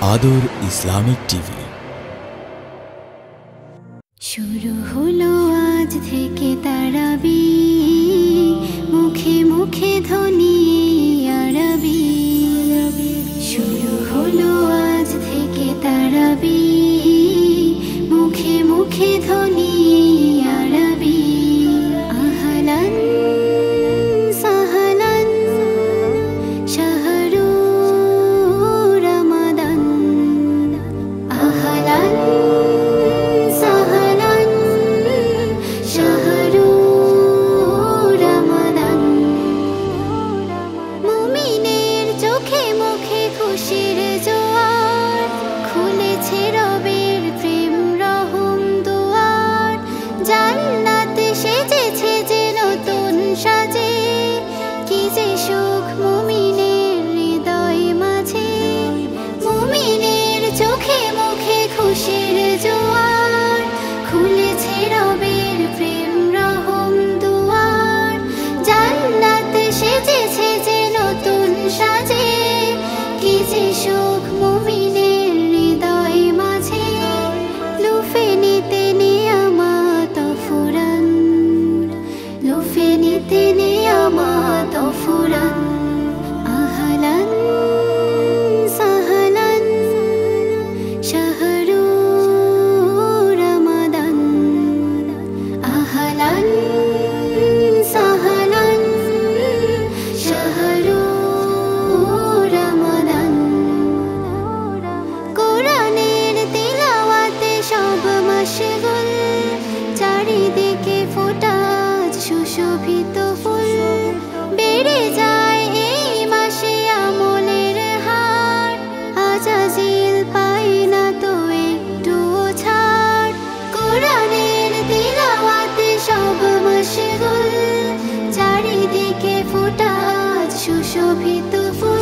আদর Islamic TV. শুরু হলো আজ থেকে তারাবি, মুখে মুখে ধ্বনি আরবি। শুরু হলো আজ থেকে তারাবি, মুখে মুখে ধ্বনি আরবি। আহলান সাহলান শাহরু রমাদান, আহলান সাহলান শাহরু রমাদান। মুমিনের চোখে মুখে খুশির জোয়ার, খুলেছে রবের প্রেম রহম দুয়ার। জান্নাত সেজেছে যে নতুন সাজে, কি যে সুখ মুমিনের হৃদয় মাঝে। মুমিনের চোখে মুখে খুশির জোয়ার, খুলেছে রবের প্রেম রহম দুয়ার। জান্নাত সেজেছে যে নতুন সাজে, কি যে সুখ মুমিনের হৃদয় মাঝে। লুফে নিতে নিয়ামত ফুরান, লুফে নিতে নিয়ামত ফুরান। আহলান সাহলান শাহরু রমাদান, আহলান সাহলান শাহরু রমাদান। কোরআনের তিলাওয়াতে সব মশগুল, চারিদিকে ফোটা সুশোভিত ফুল। বেড়ে যায় এই মাসে আমলের হার, আজাজিল পায় না তো একটু ছাড়। কোরআনের তিলাওয়াতে সব মশগুল, চারিদিকে ফোটা সুশোভিত ফুল।